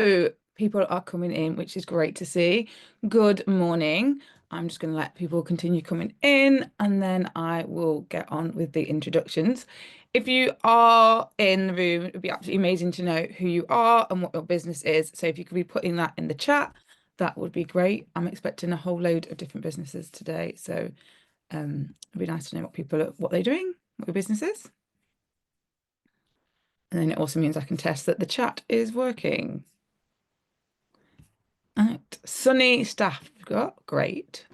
So people are coming in, which is great to see. Good morning. I'm just going to let people continue coming in and then I will get on with the introductions. If you are in the room, it would be absolutely amazing to know who you are and what your business is. So if you could be putting that in the chat, that would be great. I'm expecting a whole load of different businesses today. So it'd be nice to know what they're doing, what your business is. And then it also means I can test that the chat is working. Right. Sunny staff we've got. Great.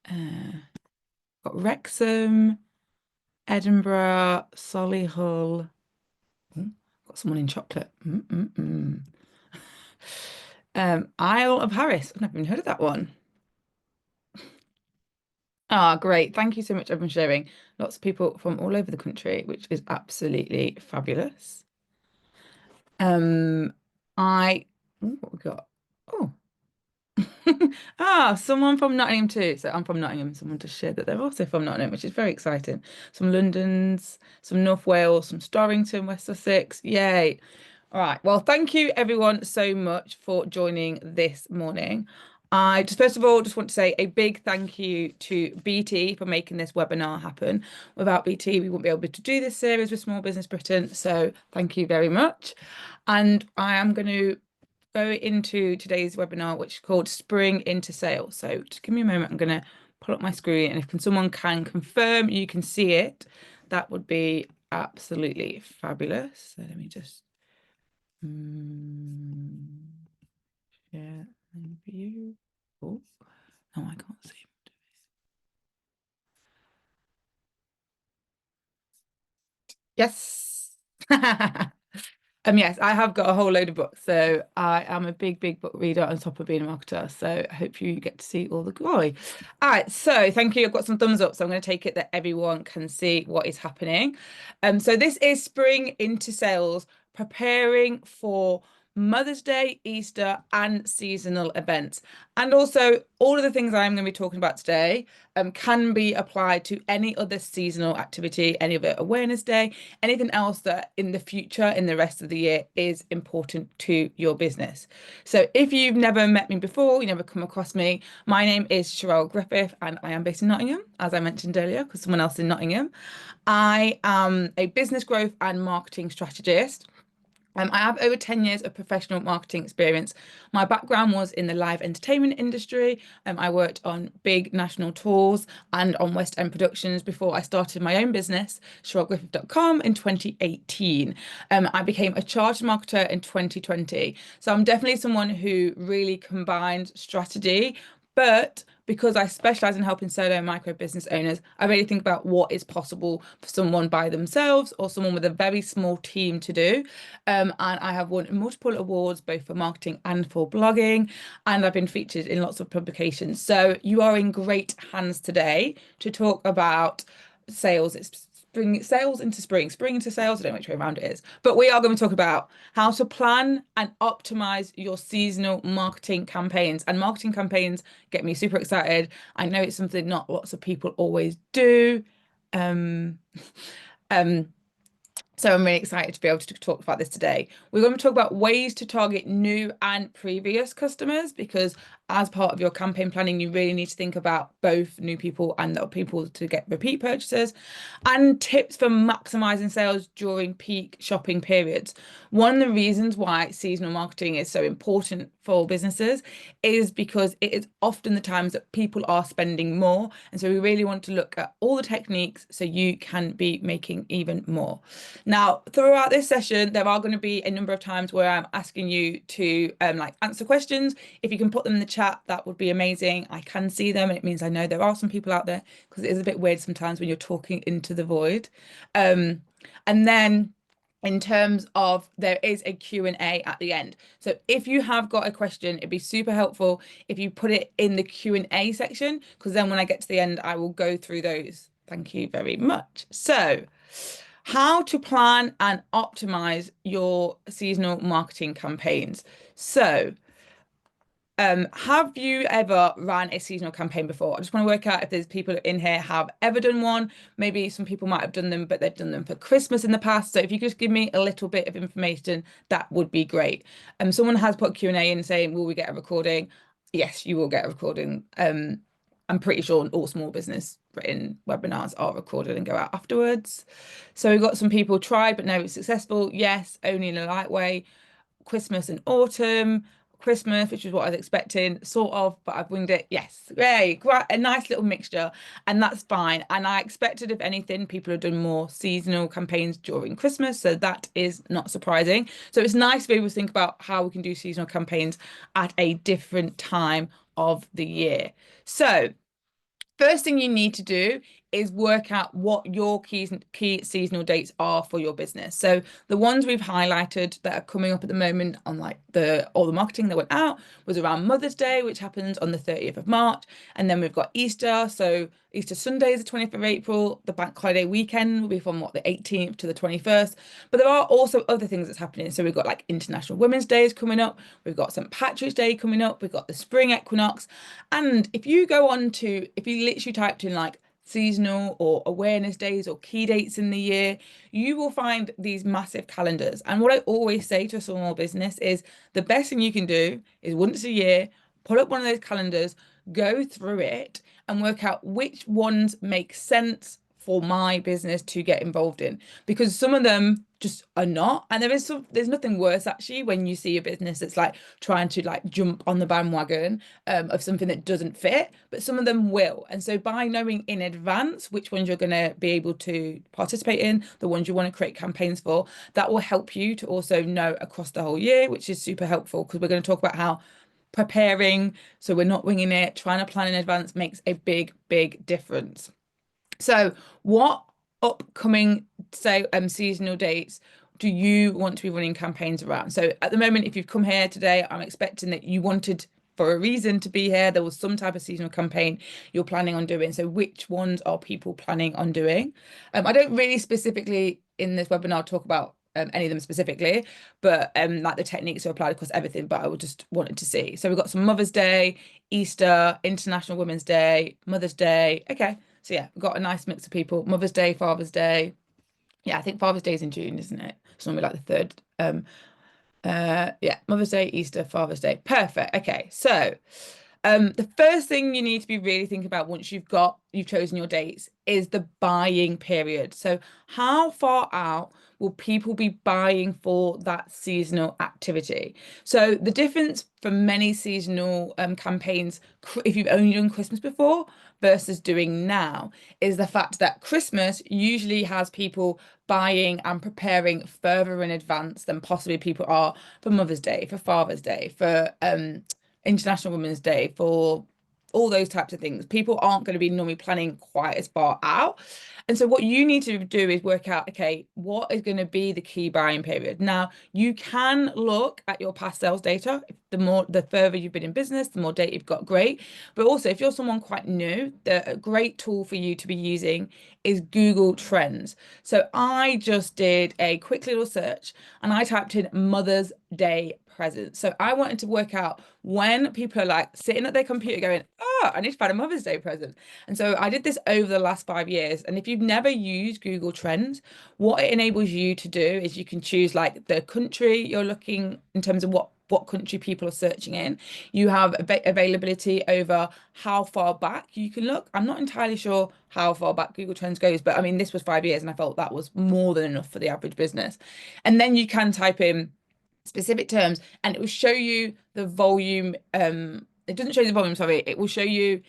Got Wrexham, Edinburgh, Solihull. Ooh, got someone in chocolate. Isle of Harris. I've never even heard of that one. Ah, great. Thank you so much, everyone, sharing. Lots of people from all over the country, which is absolutely fabulous. Um, what we got? Oh, someone from Nottingham too. So I'm from Nottingham. Someone just shared that they're also from Nottingham, which is very exciting. Some London's, some North Wales, some Storrington, West Sussex. Yay. All right. Well, thank you everyone so much for joining this morning. I just first of all just want to say a big thank you to BT for making this webinar happen. Without BT, we wouldn't be able to do this series with Small Business Britain. So thank you very much. And I am going to go into today's webinar, which is called Spring into Sales. So just give me a moment. I'm going to pull up my screen, and if someone can confirm you can see it, that would be absolutely fabulous. So let me just share and view. Oh, no, I can't see. Yes. Yes, I have got a whole load of books. So I am a big, big book reader on top of being a marketer. So I hope you get to see all the glory. All right, so thank you. I've got some thumbs up. So I'm going to take it that everyone can see what is happening. So this is Spring into Sales, preparing for Mother's Day, Easter, and seasonal events. And also all of the things I'm going to be talking about today can be applied to any other seasonal activity, any other awareness day, anything else that in the future, in the rest of the year, is important to your business. So if you've never met me before, you never come across me, my name is Sherelle Griffith and I am based in Nottingham, as I mentioned earlier, because someone else in Nottingham. I am a business growth and marketing strategist. I have over 10 years of professional marketing experience. My background was in the live entertainment industry. I worked on big national tours and on West End productions before I started my own business, SherelleGriffith.com, in 2018. I became a chartered marketer in 2020. So I'm definitely someone who really combines strategy, but because I specialize in helping solo and micro business owners, I really think about what is possible for someone by themselves or someone with a very small team to do. And I have won multiple awards, both for marketing and for blogging, and I've been featured in lots of publications. So you are in great hands today to talk about sales. It's spring into sales. I don't know which way around it is, but we are going to talk about how to plan and optimize your seasonal marketing campaigns. And marketing campaigns get me super excited. I know it's something not lots of people always do. Um, um, so I'm really excited to be able to talk about this today. We're going to talk about ways to target new and previous customers because as part of your campaign planning, you really need to think about both new people and the people to get repeat purchases and tips for maximizing sales during peak shopping periods. One of the reasons why seasonal marketing is so important for businesses is because it is often the times that people are spending more. And so we really want to look at all the techniques so you can be making even more. Now, throughout this session, there are going to be a number of times where I'm asking you to answer questions. If you can put them in the chat, that would be amazing. I can see them and it means I know there are some people out there because it is a bit weird sometimes when you're talking into the void. And then in terms of there is a Q&A at the end. So if you have got a question, it'd be super helpful if you put it in the Q&A section, because then when I get to the end, I will go through those. Thank you very much. So how to plan and optimize your seasonal marketing campaigns. So Have you ever ran a seasonal campaign before? I just want to work out if there's people in here have ever done one. Maybe some people might have done them, but they've done them for Christmas in the past. So if you could just give me a little bit of information, that would be great. Someone has put Q&A in saying, will we get a recording? Yes, you will get a recording. I'm pretty sure all small business written webinars are recorded and go out afterwards. So we've got some people tried, but no, it's successful. Yes, only in a light way. Christmas and autumn, Christmas, which is what I was expecting, sort of, but I've winged it. Yes, great, a nice little mixture, and that's fine. And I expected, if anything, people have done more seasonal campaigns during Christmas, so that is not surprising. So it's nice to be able to think about how we can do seasonal campaigns at a different time of the year. So first thing you need to do is work out what your key seasonal dates are for your business. So the ones we've highlighted that are coming up at the moment on like all the marketing that went out was around Mother's Day, which happens on the 30th of March. And then we've got Easter. So Easter Sunday is the 20th of April. The bank holiday weekend will be from what, the 18th to the 21st. But there are also other things that's happening. So we've got like International Women's Day is coming up. We've got St. Patrick's Day coming up. We've got the spring equinox. And if you literally typed in like seasonal or awareness days or key dates in the year, you will find these massive calendars. And what I always say to a small business is the best thing you can do is once a year, pull up one of those calendars, go through it and work out which ones make sense for my business to get involved in, because some of them just are not. And there's nothing worse actually when you see a business that's like trying to like jump on the bandwagon of something that doesn't fit, but some of them will. And so by knowing in advance which ones you're going to be able to participate in, the ones you want to create campaigns for, that will help you to also know across the whole year, which is super helpful, because we're going to talk about how preparing, so we're not winging it, trying to plan in advance makes a big, big difference. So what upcoming, say, seasonal dates do you want to be running campaigns around? So at the moment, if you've come here today, I'm expecting that you wanted for a reason to be here. There was some type of seasonal campaign you're planning on doing. So which ones are people planning on doing? I don't really specifically in this webinar talk about any of them specifically, but like the techniques are applied across everything, but I would just wanted to see. So we've got some Mother's Day, Easter, International Women's Day, Mother's Day. Okay. So yeah, we've got a nice mix of people. Mother's Day, Father's Day. Yeah, I think Father's Day is in June, isn't it? It's normally like the 3rd. Yeah, Mother's Day, Easter, Father's Day. Perfect. Okay, so the first thing you need to be really thinking about once you've chosen your dates is the buying period. So how far out will people be buying for that seasonal activity? So the difference for many seasonal campaigns, if you've only done Christmas before versus doing now, is the fact that Christmas usually has people buying and preparing further in advance than possibly people are for Mother's Day, for Father's Day, for International Women's Day, for all those types of things. People aren't going to be normally planning quite as far out. And so what you need to do is work out, okay, what is going to be the key buying period? Now, you can look at your past sales data. The further you've been in business, the more data you've got, great. But also, if you're someone quite new, a great tool for you to be using is Google Trends. So I just did a quick little search and I typed in Mother's Day presents. So I wanted to work out when people are like sitting at their computer going, oh, I need to find a Mother's Day present. And so I did this over the last 5 years. And if you've never used Google Trends, what it enables you to do is you can choose like the country you're looking in terms of what country people are searching in. You have availability over how far back you can look. I'm not entirely sure how far back Google Trends goes, but I mean, this was 5 years and I felt that was more than enough for the average business. And then you can type in specific terms and it will show you the volume. It doesn't show you the volume, sorry. It will show you,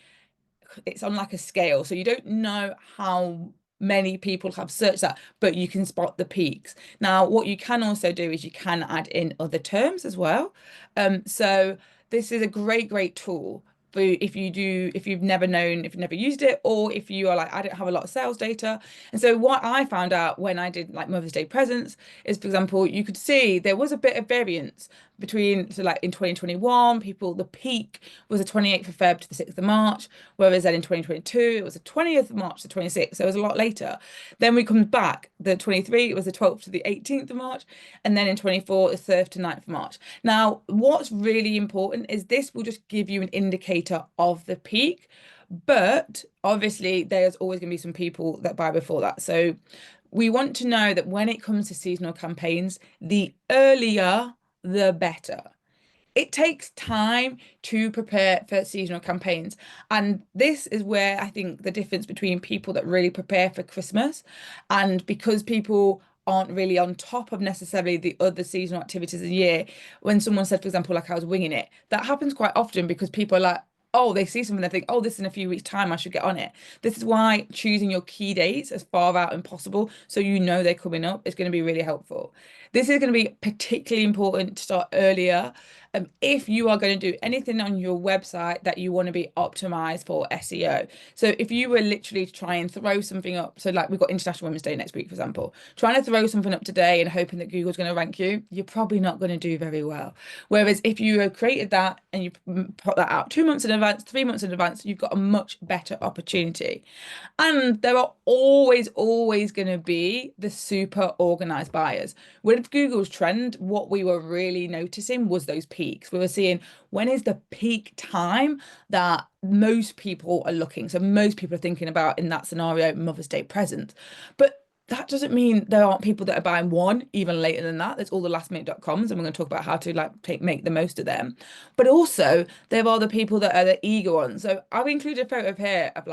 it's on like a scale. So you don't know how many people have searched that, but you can spot the peaks. Now, what you can also do is you can add in other terms as well. So this is a great tool for if you've never used it, or if you are like, I don't have a lot of sales data. And so what I found out when I did like Mother's Day presents is, for example, you could see there was a bit of variance between, so like in 2021, people, the peak was the 28th of Feb to the 6th of March, whereas then in 2022, it was the 20th of March to 26th. So it was a lot later. Then we come back, the 23, it was the 12th to the 18th of March. And then in 24, the 3rd to 9th of March. Now, what's really important is this will just give you an indicator of the peak. But obviously, there's always going to be some people that buy before that. So we want to know that when it comes to seasonal campaigns, the earlier, the better. It takes time to prepare for seasonal campaigns. And this is where I think the difference between people that really prepare for Christmas and because people aren't really on top of necessarily the other seasonal activities of the year. When someone said, for example, like I was winging it, that happens quite often because people are like, oh, they see something, they think, oh, this in a few weeks' time, I should get on it. This is why choosing your key dates as far out as possible, so you know they're coming up, is going to be really helpful. This is going to be particularly important to start earlier. If you are going to do anything on your website that you want to be optimized for SEO. So if you were literally to try and throw something up, so like we've got International Women's Day next week, for example, trying to throw something up today and hoping that Google's going to rank you, you're probably not going to do very well. Whereas if you have created that and you put that out 2 months in advance, 3 months in advance, you've got a much better opportunity. And there are always going to be the super organized buyers. With Google's trend, what we were really noticing was those peaks. We were seeing when is the peak time that most people are looking. So most people are thinking about in that scenario, Mother's Day presents. But that doesn't mean there aren't people that are buying one even later than that. There's all the lastminute.coms, and we're going to talk about how to make the most of them. But also there are the people that are the eager ones. So I've included a photo here of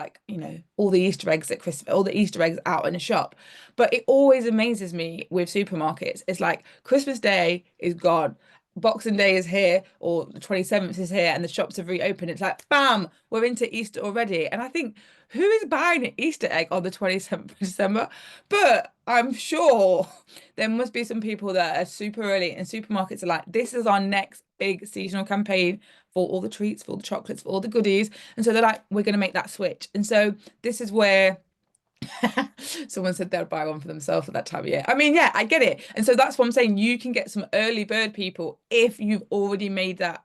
all the Easter eggs at Christmas, all the Easter eggs out in a shop. But it always amazes me with supermarkets. It's like Christmas Day is gone. Boxing Day is here, or the 27th is here, and the shops have reopened. It's like, bam, we're into Easter already. And I think, who is buying an Easter egg on the 27th of December? But I'm sure there must be some people that are super early, and supermarkets are like, this is our next big seasonal campaign for all the treats, for all the chocolates, for all the goodies. And so they're like, we're going to make that switch. And so this is where someone said they'll buy one for themselves at that time of year. I mean, yeah, I get it. And so that's what I'm saying. You can get some early bird people if you've already made that,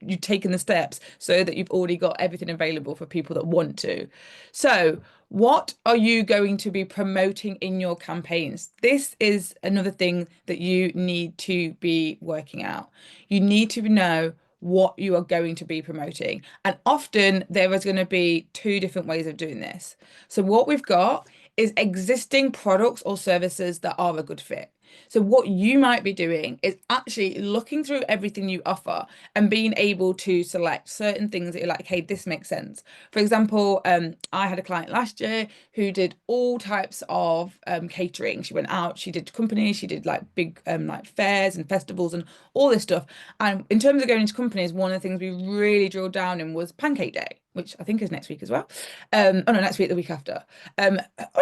you've taken the steps so that you've already got everything available for people that want to. So what are you going to be promoting in your campaigns? This is another thing that you need to be working out. You need to know what you are going to be promoting. And often there is going to be two different ways of doing this. So what we've got is existing products or services that are a good fit. So what you might be doing is actually looking through everything you offer and being able to select certain things that you're like, hey, this makes sense. For example, I had a client last year who did all types of catering. She went out, she did companies, she did like big like fairs and festivals and all this stuff. And in terms of going into companies, one of the things we really drilled down in was Pancake Day, which I think is next week as well. Oh no, next week, the week after. Oh no,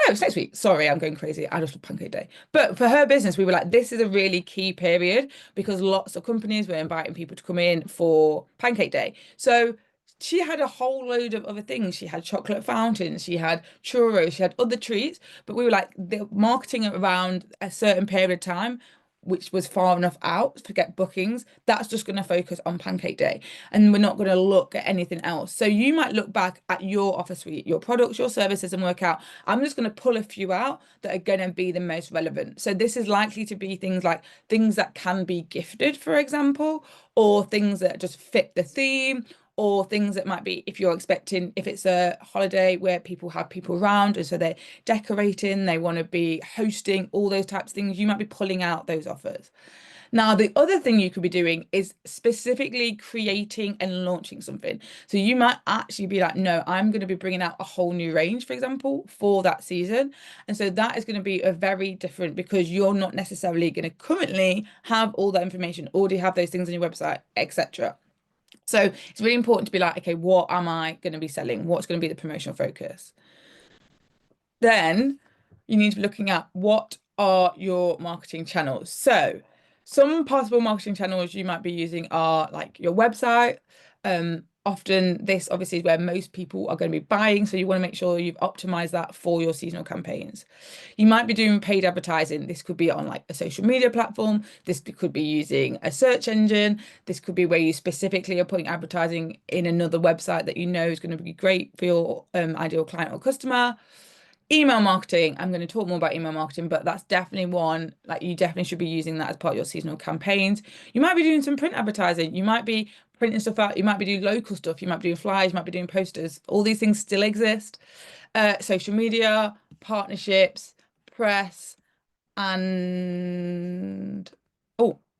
it's next week. Sorry, I'm going crazy. I just love Pancake Day. But for her business, we were like, this is a really key period because lots of companies were inviting people to come in for Pancake Day. So she had a whole load of other things. She had chocolate fountains, she had churros, she had other treats. But we were like, the marketing around a certain period of time, which was far enough out to get bookings, that's just going to focus on Pancake Day. And we're not going to look at anything else. So you might look back at your offer suite, your products, your services, and work out, I'm just going to pull a few out that are going to be the most relevant. So this is likely to be things like things that can be gifted, for example, or things that just fit the theme, or things that might be if you're expecting, if it's a holiday where people have people around and so they're decorating, they want to be hosting, all those types of things, you might be pulling out those offers. Now, the other thing you could be doing is specifically creating and launching something. So you might actually be like, no, I'm going to be bringing out a whole new range, for example, for that season. And so that is going to be a very different because you're not necessarily going to currently have all that information, already have those things on your website, etc. So it's really important to be like, okay, what am I going to be selling? What's going to be the promotional focus? Then you need to be looking at what are your marketing channels. So some possible marketing channels you might be using are like your website, often this obviously is where most people are going to be buying. So you want to make sure you've optimized that for your seasonal campaigns. You might be doing paid advertising. This could be on like a social media platform. This could be using a search engine. This could be where you specifically are putting advertising in another website that you know is going to be great for your ideal client or customer. Email marketing. I'm going to talk more about email marketing, but that's definitely one, like you definitely should be using that as part of your seasonal campaigns. You might be doing some print advertising. You might be printing stuff out. You might be doing local stuff. You might be doing flyers. You might be doing posters. All these things still exist. Social media, partnerships, press, and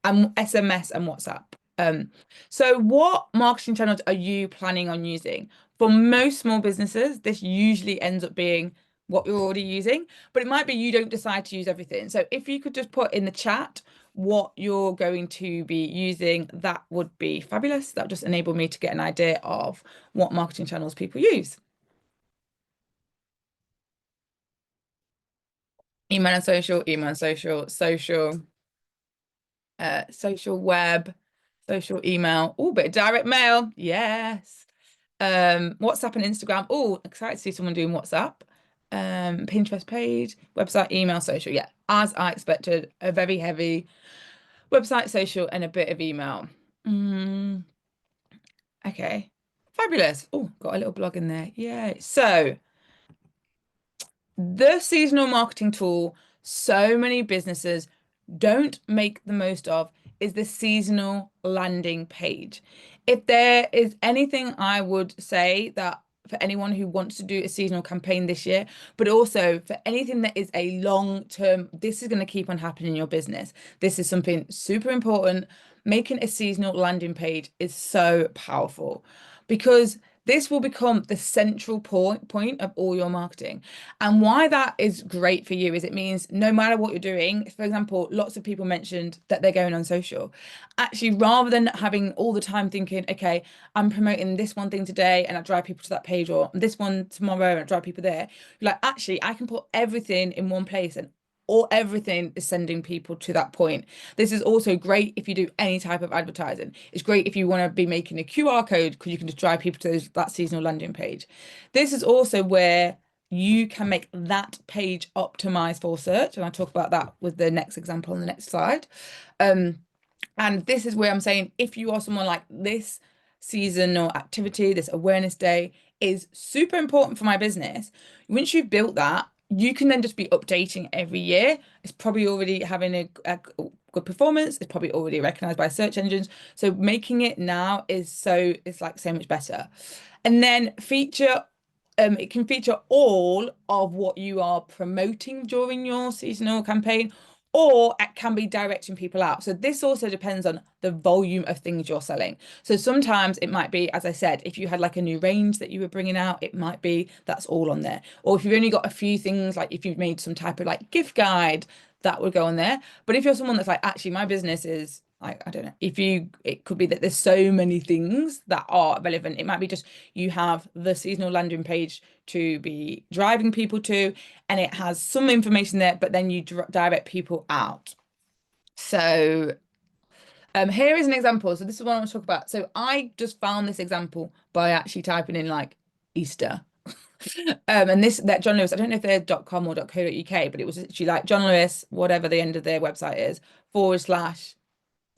and SMS and WhatsApp. So what marketing channels are you planning on using? For most small businesses, this usually ends up being what you're already using, but it might be you don't decide to use everything. So if you could just put in the chat what you're going to be using, that would be fabulous. That would just enable me to get an idea of what marketing channels people use. Email and social, social web, social email. Oh, bit of direct mail. Yes. WhatsApp and Instagram. Oh, excited to see someone doing WhatsApp. Pinterest page, website, email, social. Yeah, as I expected, a very heavy website, social, and a bit of email. Mm, okay. Fabulous. Oh, got a little blog in there. Yay. So the seasonal marketing tool so many businesses don't make the most of is the seasonal landing page. If there is anything I would say that for anyone who wants to do a seasonal campaign this year, but also for anything that is a long term, this is going to keep on happening in your business. This is something super important. Making a seasonal landing page is so powerful because this will become the central point of all your marketing. And why that is great for you is it means no matter what you're doing, for example, lots of people mentioned that they're going on social. Actually, rather than having all the time thinking, okay, I'm promoting this one thing today and I drive people to that page, or this one tomorrow and I drive people there, you're like, actually, I can put everything in one place and or everything is sending people to that point. This is also great if you do any type of advertising. It's great if you want to be making a QR code because you can just drive people to that seasonal landing page. This is also where you can make that page optimize for search. And I'll talk about that with the next example on the next slide. And this is where I'm saying if you are someone like this seasonal activity, this awareness day is super important for my business. Once you've built that, you can then just be updating every year. It's probably already having a good performance. It's probably already recognized by search engines. So making it now it's like so much better. And then it can feature all of what you are promoting during your seasonal campaign, or it can be directing people out. So this also depends on the volume of things you're selling. So sometimes it might be, as I said, if you had like a new range that you were bringing out, it might be that's all on there. Or if you've only got a few things, like if you've made some type of like gift guide, that would go on there. But if you're someone that's like, actually, my business is like, I don't know, it could be that there's so many things that are relevant. It might be just you have the seasonal landing page to be driving people to, and it has some information there, but then you direct people out. So here is an example. So this is what I want to talk about. So I just found this example by actually typing in like Easter. And this that John Lewis, I don't know if they're .com or .co.uk, but it was actually like John Lewis, whatever the end of their website is, /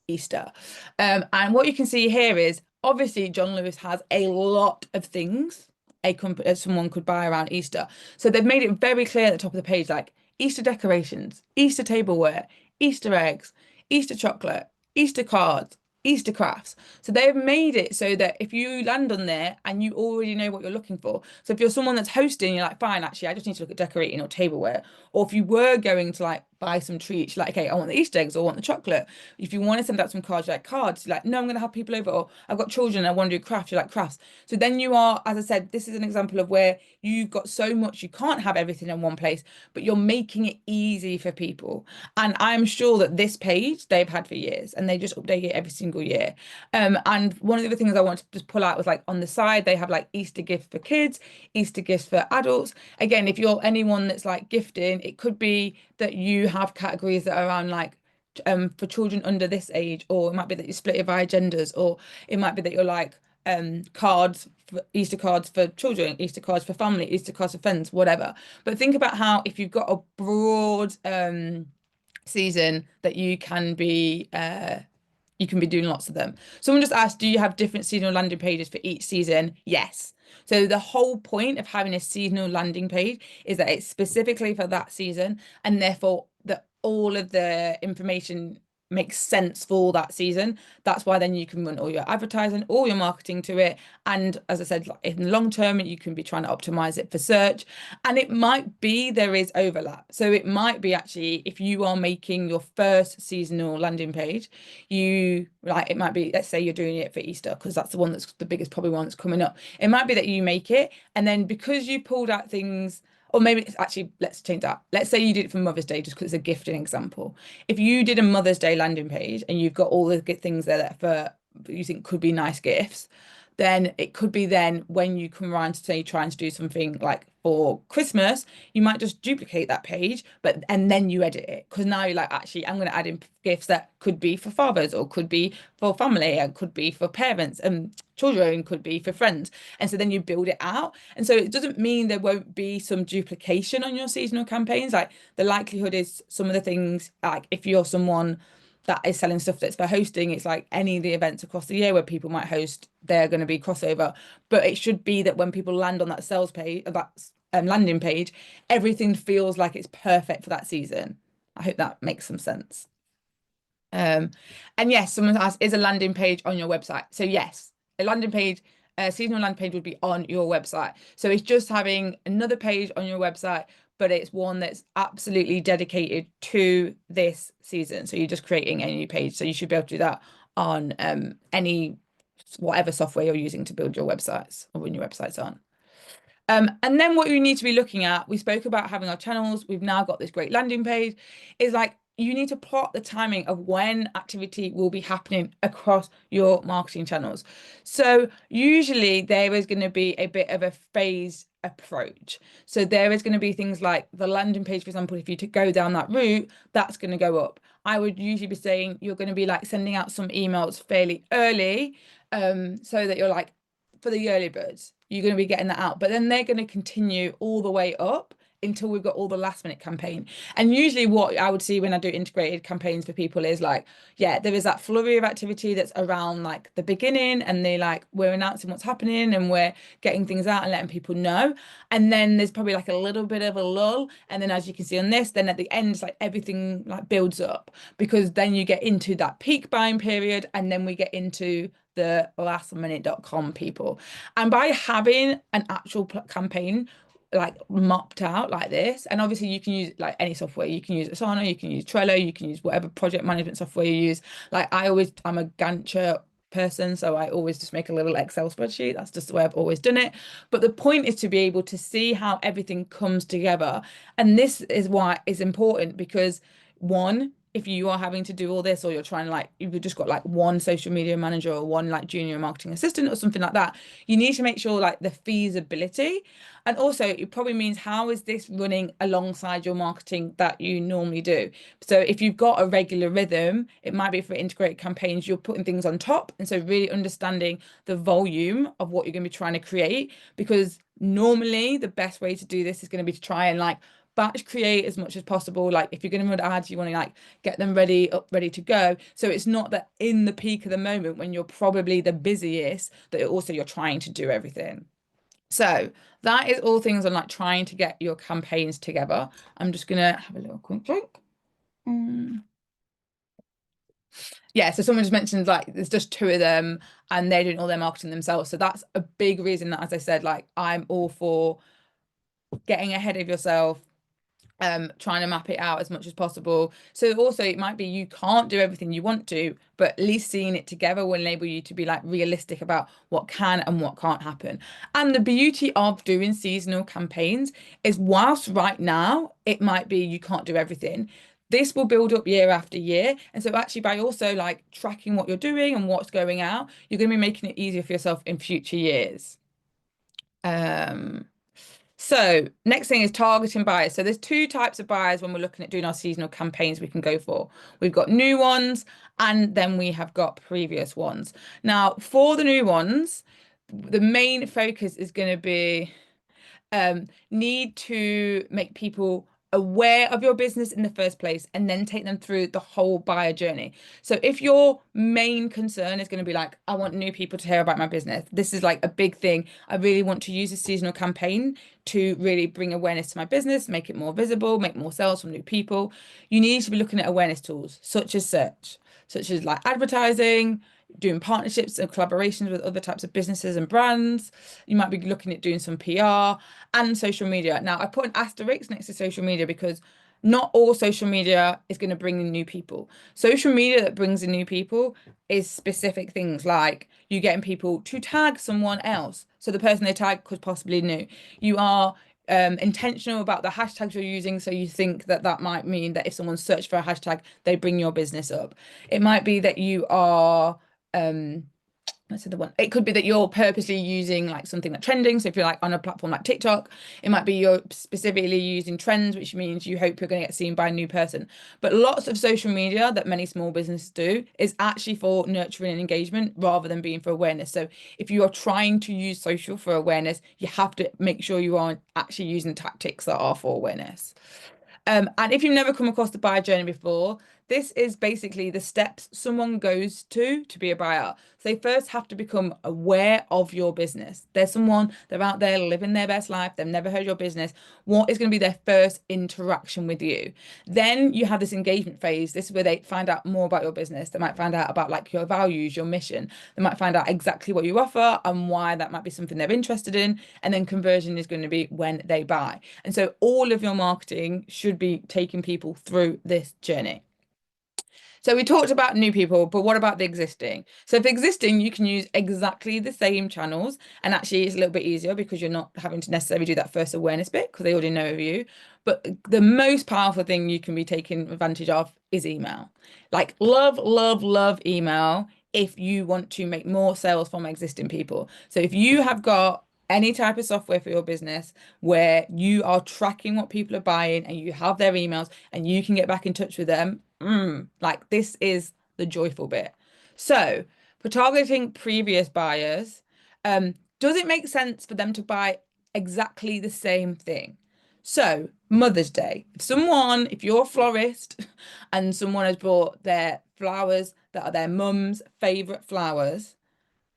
Easter. And what you can see here is obviously John Lewis has a lot of things someone could buy around Easter. So they've made it very clear at the top of the page, like Easter decorations, Easter tableware, Easter eggs, Easter chocolate, Easter cards, Easter crafts. So they've made it so that if you land on there and you already know what you're looking for. So if you're someone that's hosting, you're like, fine, actually, I just need to look at decorating or tableware. Or if you were going to like buy some treats, you're like, okay, I want the Easter eggs or I want the chocolate. If you want to send out some cards, you're like cards, you're like, no, I'm going to have people over. Or I've got children, I want to do crafts, you're like crafts. So then you are, as I said, this is an example of where you've got so much, you can't have everything in one place, but you're making it easy for people. And I'm sure that this page they've had for years and they just update it every single year. And one of the other things I wanted to just pull out was like on the side, they have like Easter gifts for kids, Easter gifts for adults. Again, if you're anyone that's like gifting, it could be that you have categories that are around like for children under this age, or it might be that you split it via genders, or it might be that you're like cards, Easter cards for children, Easter cards for family, Easter cards for friends, whatever. But think about how if you've got a broad season that you can be doing lots of them. Someone just asked, do you have different seasonal landing pages for each season? Yes. So the whole point of having a seasonal landing page is that it's specifically for that season, and therefore that all of the information makes sense for that season. That's why then you can run all your advertising, all your marketing to it. And as I said, like, in the long term, you can be trying to optimize it for search. And it might be there is overlap. So it might be actually if you are making your first seasonal landing page, you like it might be, let's say you're doing it for Easter, because that's the one that's the biggest probably one that's coming up. It might be that you make it, and then because you pulled out things, or maybe it's actually, let's change that. Let's say you did it for Mother's Day, just because it's a gifting example. If you did a Mother's Day landing page and you've got all the good things there that for you think could be nice gifts, then it could be then when you come around to say trying to do something like for Christmas, you might just duplicate that page, but and then you edit it, because now you're like, actually, I'm going to add in gifts that could be for fathers, or could be for family, and could be for parents, and children, could be for friends. And so then you build it out. And so it doesn't mean there won't be some duplication on your seasonal campaigns. Like the likelihood is some of the things, like if you're someone that is selling stuff that's for hosting, it's like any of the events across the year where people might host, they're going to be crossover. But it should be that when people land on that sales page, that landing page, everything feels like it's perfect for that season. I hope that makes some sense. Um, and yes, someone asked, is a landing page on your website? So yes, a landing page, a seasonal landing page would be on your website. So it's just having another page on your website, but it's one that's absolutely dedicated to this season. So you're just creating a new page. So you should be able to do that on any whatever software you're using to build your websites or run your websites on. And then what you need to be looking at, we spoke about having our channels, we've now got this great landing page, is like you need to plot the timing of when activity will be happening across your marketing channels. So usually there is going to be a bit of a phased approach. So there is going to be things like the landing page, for example, if you to go down that route, that's going to go up. I would usually be saying you're going to be like sending out some emails fairly early, so that you're like, for the early birds, you're going to be getting that out, but then they're going to continue all the way up until we've got all the last minute campaign. And usually what I would see when I do integrated campaigns for people is like, yeah, there is that flurry of activity that's around like the beginning, and they like, we're announcing what's happening and we're getting things out and letting people know. And then there's probably like a little bit of a lull. And then as you can see on this, then at the end, it's like everything like builds up, because then you get into that peak buying period, and then we get into the lastminute.com people. And by having an actual campaign like mapped out like this, and obviously you can use like any software, you can use Asana, you can use Trello, you can use whatever project management software you use. Like I'm a Gantt person, so I always just make a little Excel spreadsheet. That's just the way I've always done it. But the point is to be able to see how everything comes together. And this is why it's important, because one, if you are having to do all this, or you're trying to like, you've just got like one social media manager or one like junior marketing assistant or something like that, you need to make sure like the feasibility. And also it probably means, how is this running alongside your marketing that you normally do? So if you've got a regular rhythm, it might be for integrated campaigns, you're putting things on top. And so really understanding the volume of what you're going to be trying to create, because normally the best way to do this is going to be to try and like batch create as much as possible. Like if you're going to run ads, you want to like get them ready to go. So it's not that in the peak of the moment when you're probably the busiest, that also you're trying to do everything. So that is all things on like trying to get your campaigns together. I'm just gonna have a little quick drink. Mm. Yeah, so someone just mentioned like there's just two of them and they're doing all their marketing themselves. So that's a big reason that, as I said, like I'm all for getting ahead of yourself, trying to map it out as much as possible. So also it might be you can't do everything you want to, but at least seeing it together will enable you to be like realistic about what can and what can't happen. And the beauty of doing seasonal campaigns is, whilst right now it might be you can't do everything, this will build up year after year. And so actually by also like tracking what you're doing and what's going out, you're going to be making it easier for yourself in future years. Um, so next thing is targeting buyers. So there's two types of buyers when we're looking at doing our seasonal campaigns we can go for. We've got new ones And then we have got previous ones. Now, for the new ones, the main focus is going to be need to make people aware of your business in the first place and then take them through the whole buyer journey. So if your main concern is going to be like, I want new people to hear about my business, this is like a big thing. I really want to use a seasonal campaign to really bring awareness to my business, make it more visible, make more sales from new people. You need to be looking at awareness tools such as search, such as like advertising, doing partnerships and collaborations with other types of businesses and brands. You might be looking at doing some PR and social media. Now, I put an asterisk next to social media because not all social media is going to bring in new people. Social media that brings in new people is specific things like you getting people to tag someone else. So the person they tag could possibly new. You are intentional about the hashtags you're using. So you think that that might mean that if someone searched for a hashtag, they bring your business up. It might be that you are let's say the one. It could be that you're purposely using like something like trending. So if you're like on a platform like TikTok, it might be you're specifically using trends, which means you hope you're going to get seen by a new person. But lots of social media that many small businesses do is actually for nurturing and engagement rather than being for awareness. So if you are trying to use social for awareness, you have to make sure you are actually using tactics that are for awareness. And if you've never come across the buyer journey before, this is basically the steps someone goes to be a buyer. So they first have to become aware of your business. There's someone, they're out there living their best life. They've never heard your business. What is going to be their first interaction with you? Then you have this engagement phase. This is where they find out more about your business. They might find out about like your values, your mission. They might find out exactly what you offer and why that might be something they're interested in. And then conversion is going to be when they buy. And so all of your marketing should be taking people through this journey. So we talked about new people, but what about the existing? So for existing, you can use exactly the same channels, and actually it's a little bit easier because you're not having to necessarily do that first awareness bit because they already know of you. But the most powerful thing you can be taking advantage of is email. Like love, love, love email if you want to make more sales from existing people. So if you have got any type of software for your business where you are tracking what people are buying and you have their emails and you can get back in touch with them, like this is the joyful bit. So for targeting previous buyers, does it make sense for them to buy exactly the same thing? So Mother's Day, if you're a florist and someone has bought their flowers that are their mum's favorite flowers,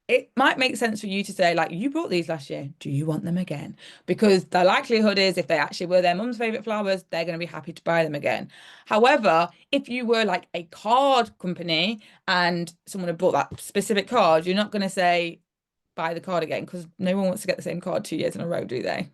it might make sense for you to say, like, you bought these last year. Do you want them again? Because the likelihood is if they actually were their mum's favorite flowers, they're going to be happy to buy them again. However, if you were like a card company and someone had bought that specific card, you're not going to say, buy the card again because no one wants to get the same card 2 years in a row, do they?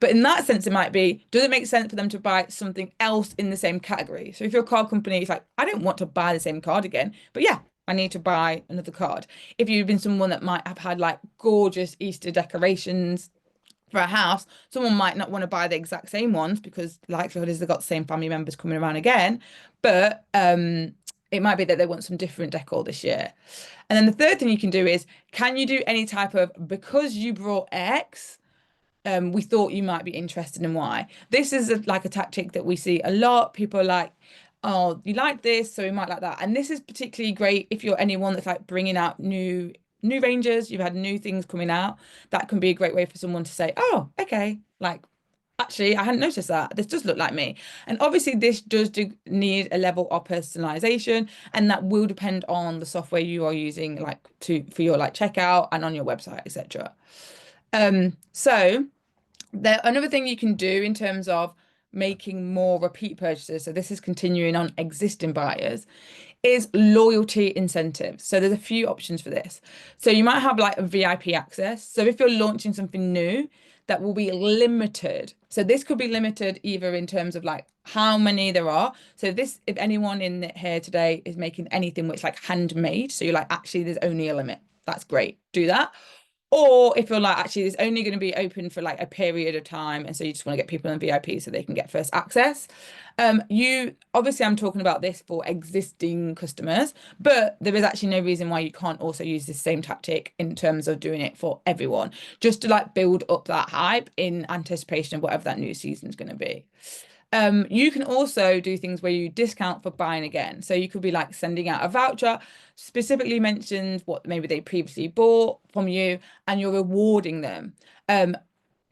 But in that sense, it might be, does it make sense for them to buy something else in the same category? So if you're a card company, it's like, I don't want to buy the same card again, but yeah, I need to buy another card. If you've been someone that might have had like gorgeous Easter decorations for a house, someone might not want to buy the exact same ones because the likelihood is they've got the same family members coming around again. But it might be that they want some different decor this year. And then the third thing you can do is, can you do any type of, because you brought X, we thought you might be interested in Y. This is like a tactic that we see a lot. People are like, oh, you like this, so we might like that. And this is particularly great if you're anyone that's like bringing out new ranges, you've had new things coming out. That can be a great way for someone to say, oh, okay, like actually, I hadn't noticed that. This does look like me. And obviously, this does need a level of personalization, and that will depend on the software you are using, like for your like checkout and on your website, etc. So another thing you can do in terms of making more repeat purchases, so this is continuing on existing buyers, is loyalty incentives. So there's a few options for this. So you might have like a VIP access. So if you're launching something new, that will be limited. So this could be limited either in terms of like how many there are. So if anyone in here today is making anything which like handmade, so you're like, actually, there's only a limit. That's great. Do that. Or if you're like, actually, it's only going to be open for like a period of time. And so you just want to get people in VIP so they can get first access. Obviously, I'm talking about this for existing customers, but there is actually no reason why you can't also use this same tactic in terms of doing it for everyone, just to like build up that hype in anticipation of whatever that new season is going to be. You can also do things where you discount for buying again. So you could be like sending out a voucher, specifically mentions what maybe they previously bought from you, and you're rewarding them. Um,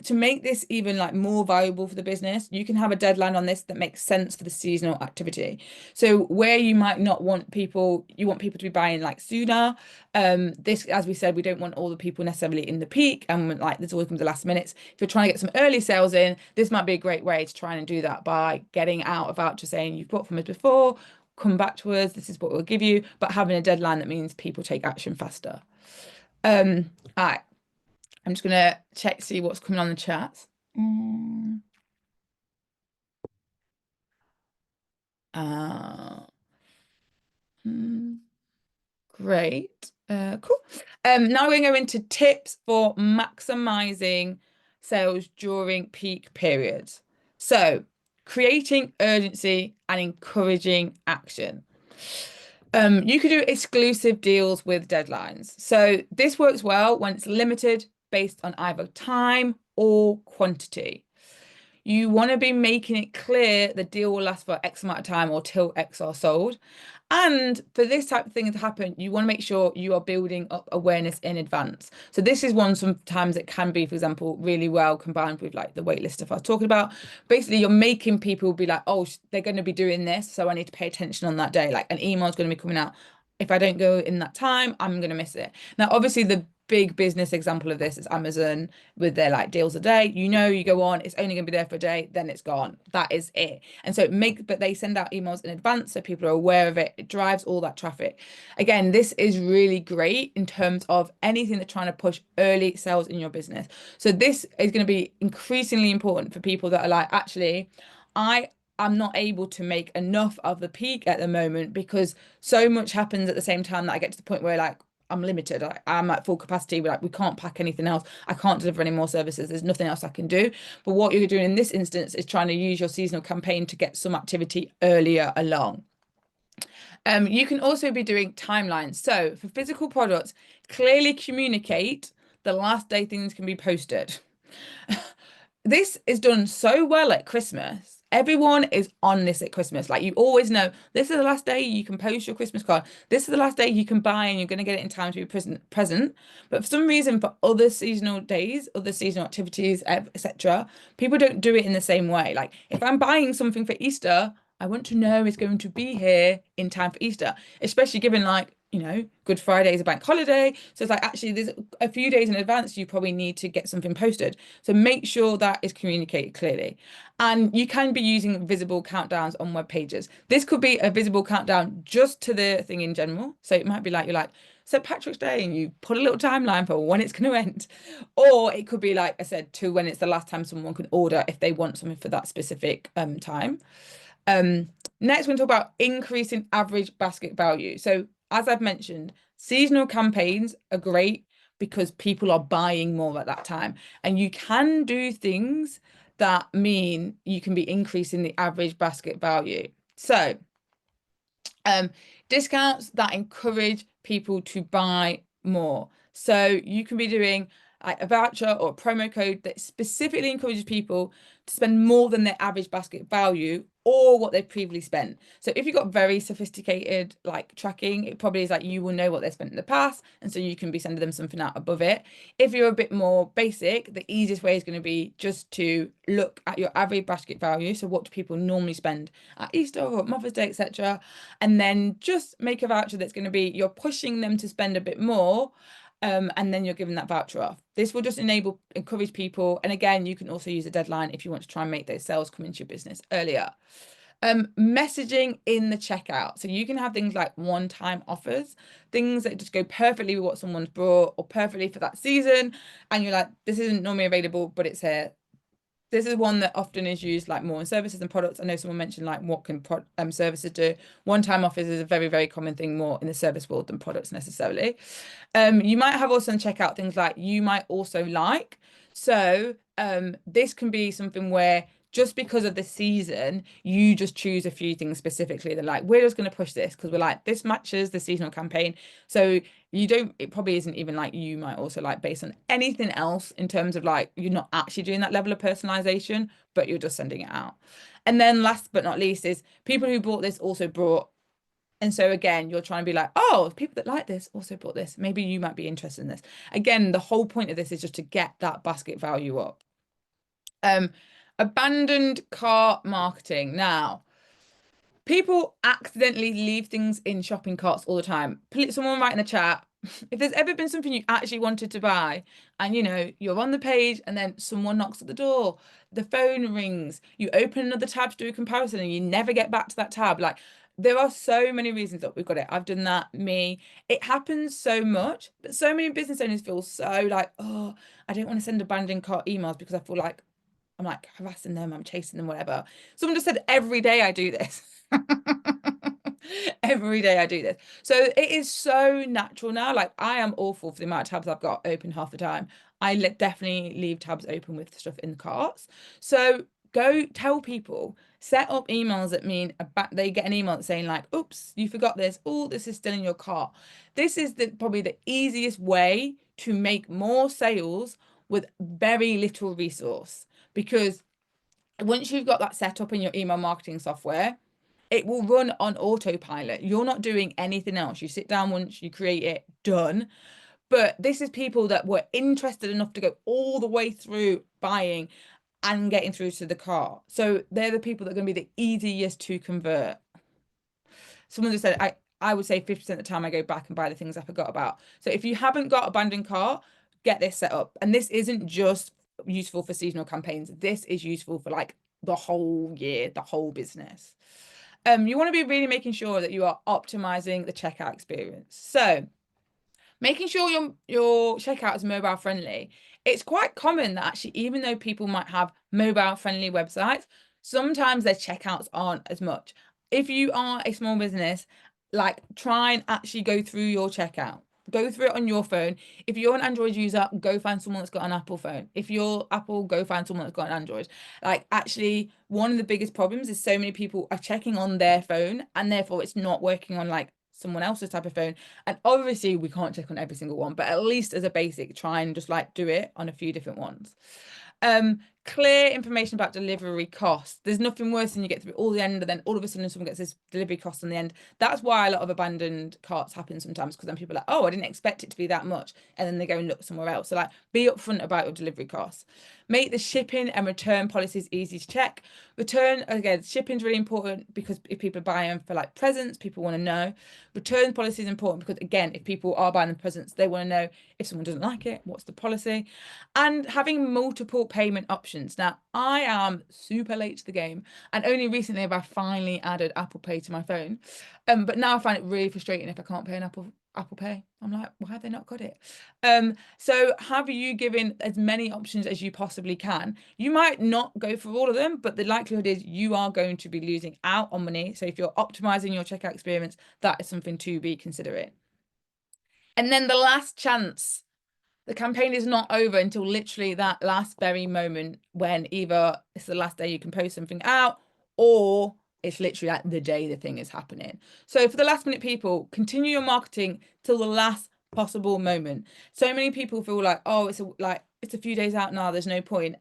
to make this even like more valuable for the business, you can have a deadline on this that makes sense for the seasonal activity. So where you might not want people, you want people to be buying like sooner. This, as we said, we don't want all the people necessarily in the peak, and like this always comes the last minutes. If you're trying to get some early sales in, this might be a great way to try and do that by getting out a voucher saying you've bought from us before, come back to us, this is what we'll give you, but having a deadline that means people take action faster. All right. I'm just gonna check see what's coming on the chat. Mm, uh, mm, great. Cool. Now we're going to go into tips for maximizing sales during peak periods. So, creating urgency and encouraging action. You could do exclusive deals with deadlines. So this works well when it's limited based on either time or quantity. You want to be making it clear the deal will last for X amount of time or till X are sold. And for this type of thing to happen, you want to make sure you are building up awareness in advance. So this is one sometimes it can be, for example, really well combined with like the wait list stuff I was talking about. Basically, you're making people be like, oh, they're going to be doing this, so I need to pay attention on that day. Like an email is going to be coming out. If I don't go in that time, I'm going to miss it. Now, obviously, the big business example of this is Amazon with their like deals a day. You know, you go on, it's only going to be there for a day, then it's gone. That is it. And so but they send out emails in advance so people are aware of it. It drives all that traffic. Again, this is really great in terms of anything that's trying to push early sales in your business. So this is going to be increasingly important for people that are like, actually, I I'm not able to make enough of the peak at the moment because so much happens at the same time that I get to the point where like I'm limited. I'm at full capacity. But like we can't pack anything else. I can't deliver any more services. There's nothing else I can do. But what you're doing in this instance is trying to use your seasonal campaign to get some activity earlier along. You can also be doing timelines. So for physical products, clearly communicate the last day things can be posted. This is done so well at Christmas. Everyone is on this at Christmas. Like you always know, this is the last day you can post your Christmas card. This is the last day you can buy, and you're going to get it in time to be present. But for some reason, for other seasonal days, other seasonal activities, etc., people don't do it in the same way. Like if I'm buying something for Easter, I want to know it's going to be here in time for Easter, especially given like, Good Friday is a bank holiday. So it's like actually there's a few days in advance you probably need to get something posted. So make sure that is communicated clearly. And you can be using visible countdowns on web pages. This could be a visible countdown just to the thing in general. So it might be like you're like St. Patrick's Day and you put a little timeline for when it's going to end. Or it could be like I said, to when it's the last time someone can order if they want something for that specific time. Next, we're going to talk about increasing average basket value. So, as I've mentioned, seasonal campaigns are great because people are buying more at that time. And you can do things that mean you can be increasing the average basket value. So, um, discounts that encourage people to buy more. So you can be doing like a voucher or a promo code that specifically encourages people to spend more than their average basket value or what they've previously spent. So if you've got very sophisticated like tracking, it probably is like you will know what they spent in the past, and so you can be sending them something out above it. If you're a bit more basic, the easiest way is going to be just to look at your average basket value. So what do people normally spend at Easter or Mother's Day, etc., and then just make a voucher that's going to be you're pushing them to spend a bit more, and then you're giving that voucher off. This will just encourage people. And again, you can also use a deadline if you want to try and make those sales come into your business earlier. Messaging in the checkout. So you can have things like one-time offers, things that just go perfectly with what someone's brought or perfectly for that season. And you're like, this isn't normally available, but it's here. This is one that often is used like more in services and products. I know someone mentioned like what can services do. One-time offers is a very, very common thing more in the service world than products necessarily. You might have also check out things like you might also like. So this can be something where just because of the season, you just choose a few things specifically. They're like, we're just going to push this because we're like, this matches the seasonal campaign. So you don't, it probably isn't even like you might also like based on anything else in terms of like, you're not actually doing that level of personalization, but you're just sending it out. And then last but not least is people who bought this also brought, and so again, you're trying to be like, oh, people that like this also bought this. Maybe you might be interested in this. Again, the whole point of this is just to get that basket value up. Um, Abandoned cart marketing. Now, people accidentally leave things in shopping carts all the time. Someone write in the chat if there's ever been something you actually wanted to buy and you're on the page and then someone knocks at the door, the phone rings, you open another tab to do a comparison and you never get back to that tab. Like there are so many reasons that we've got it. I've done that, me. It happens so much, but so many business owners feel so like, oh, I don't want to send abandoned cart emails because I feel like I'm like harassing them, I'm chasing them, whatever. Someone just said every day I do this. Every day I do this. So it is so natural now. Like I am awful for the amount of tabs I've got open half the time. I definitely leave tabs open with stuff in the carts. So go tell people, set up emails that mean about they get an email saying like, oops, you forgot this. Oh, this is still in your cart. This is probably the easiest way to make more sales with very little resource because once you've got that set up in your email marketing software, it will run on autopilot. You're not doing anything else. You sit down once, you create it, done. But this is people that were interested enough to go all the way through buying and getting through to the cart. So they're the people that are going to be the easiest to convert. Someone just said, I would say 50% of the time I go back and buy the things I forgot about. So if you haven't got abandoned cart, get this set up. And this isn't just useful for seasonal campaigns. This is useful for like the whole year, the whole business. You want to be really making sure that you are optimizing the checkout experience. So making sure your checkout is mobile friendly. It's quite common that actually, even though people might have mobile friendly websites, sometimes their checkouts aren't as much. If you are a small business, like try and actually go through your checkout. Go through it on your phone. If you're an Android user, go find someone that's got an Apple phone. If you're Apple, go find someone that's got an Android. Like actually, one of the biggest problems is so many people are checking on their phone and therefore it's not working on like someone else's type of phone. And obviously we can't check on every single one, but at least as a basic, try and just like do it on a few different ones. Clear information about delivery costs. There's nothing worse than you get through all the end and then all of a sudden someone gets this delivery cost on the end. That's why a lot of abandoned carts happen sometimes because then people are like, oh, I didn't expect it to be that much. And then they go and look somewhere else. So like be upfront about your delivery costs. Make the shipping and return policies easy to check. Return, again, shipping is really important because if people are buying for like presents, people want to know. Return policy is important because again, if people are buying the presents, they want to know if someone doesn't like it, what's the policy? And having multiple payment options. Now, I am super late to the game, and only recently have I finally added Apple Pay to my phone. But now I find it really frustrating if I can't pay an Apple Pay. I'm like, why have they not got it? So have you given as many options as you possibly can? You might not go for all of them, but the likelihood is you are going to be losing out on money. So if you're optimizing your checkout experience, that is something to be considering. And then the last chance. The campaign is not over until literally that last very moment when either it's the last day you can post something out or it's literally like the day the thing is happening. So for the last minute people, continue your marketing till the last possible moment. So many people feel like, oh, it's a few days out now, there's no point.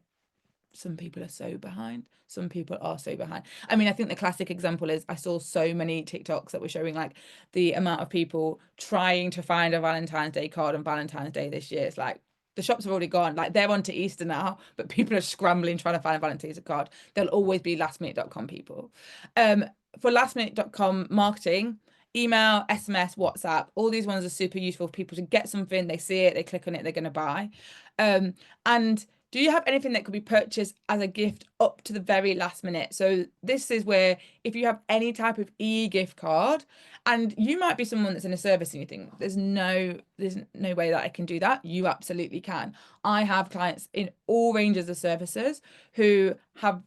Some people are so behind. Some people are so behind. I mean, I think the classic example is I saw so many TikToks that were showing like the amount of people trying to find a Valentine's Day card on Valentine's Day this year. It's like the shops have already gone. Like they're on to Easter now, but people are scrambling trying to find a Valentine's card. There'll always be lastminute.com people. For lastminute.com marketing, email, SMS, WhatsApp, all these ones are super useful for people to get something, they see it, they click on it, they're going to buy. And do you have anything that could be purchased as a gift up to the very last minute? So this is where if you have any type of e-gift card, and you might be someone that's in a service and you think there's no way that I can do that. You absolutely can. I have clients in all ranges of services who have